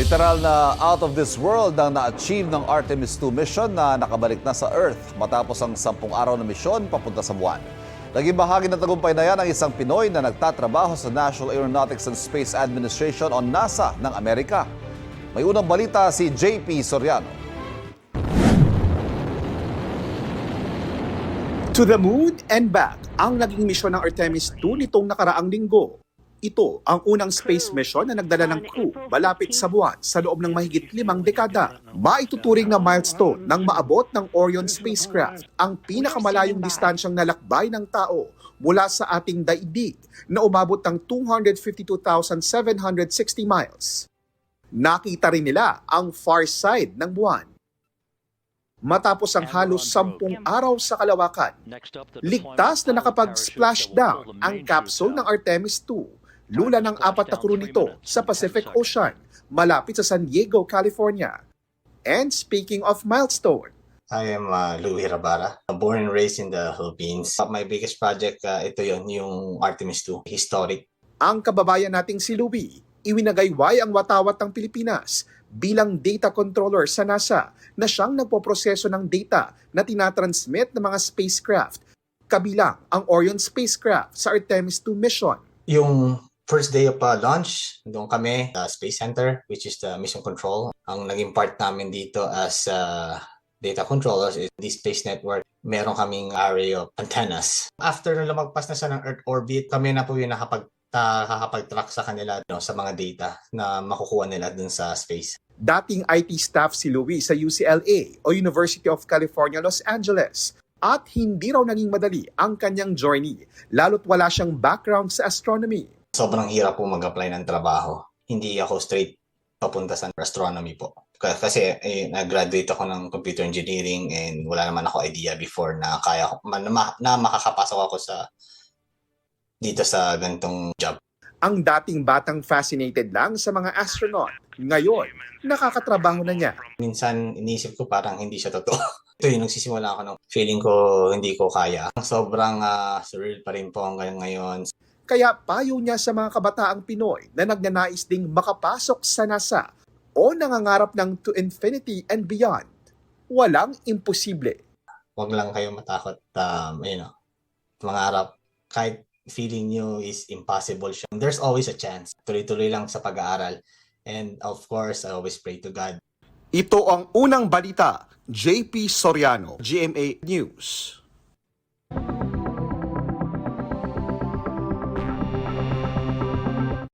Literal na out of this world ang na-achieve ng Artemis II mission na nakabalik na sa Earth matapos ang 10 araw na misyon papunta sa buwan. Naging bahagi ng tagumpay na yan ang isang Pinoy na nagtatrabaho sa National Aeronautics and Space Administration o NASA ng Amerika. May unang balita si JP Soriano. To the moon and back ang naging misyon ng Artemis II nitong nakaraang linggo. Ito ang unang space mission na nagdala ng crew malapit sa buwan sa loob ng mahigit 5 dekada. Maituturing na milestone nang maabot ng Orion spacecraft ang pinakamalayong distansyang nalakbay ng tao mula sa ating daigdig na umabot ng 252,760 miles. Nakita rin nila ang far side ng buwan. Matapos ang halos 10 araw sa kalawakan, ligtas na nakapag-splash down ang capsule ng Artemis II. Lula ng 4 na crew nito sa Pacific Ocean, malapit sa San Diego, California. And speaking of milestone, I am Louie Rabara, born and raised in the Philippines. My biggest project, ito yon, yung Artemis II, historic. ang kababayan nating si Louie, iwinagayway ang watawat ng Pilipinas bilang data controller sa NASA na siyang nagpoproseso ng data na tinatransmit ng mga spacecraft, kabilang ang Orion spacecraft sa Artemis II mission. Yung first day of launch, doon kami sa Space Center, which is the mission control. Ang naging part namin dito as data controllers is the space network. Meron kaming array of antennas. After na lumagpas na siya ng Earth orbit, kami na po yung nakakapag-track sa kanila sa mga data na makukuha nila dun sa space. Dating IT staff si Louie sa UCLA o University of California, Los Angeles. At hindi raw naging madali ang kanyang journey, lalo't wala siyang background sa astronomy. Sobrang hirap po mag-apply ng trabaho. Hindi ako straight papunta sa astronomy po. Kasi nag-graduate ako ng computer engineering and wala naman ako idea before na kaya na makakapasok ako dito sa ganitong job. Ang dating batang fascinated lang sa mga astronaut, ngayon, nakakatrabaho na niya. Minsan iniisip ko parang hindi siya totoo. Ito yung nagsisimula ako ng feeling ko hindi ko kaya. Sobrang surreal pa rin po hanggang ngayon. Kaya payo niya sa mga kabataang Pinoy na nagnanais ding makapasok sa NASA o nangangarap ng to infinity and beyond. Walang imposible. Huwag lang kayo matakot, mangarap. Kahit feeling nyo is impossible siya, there's always a chance. Tuloy-tuloy lang sa pag-aaral. And of course, I always pray to God. Ito ang unang balita, JP Soriano, GMA News.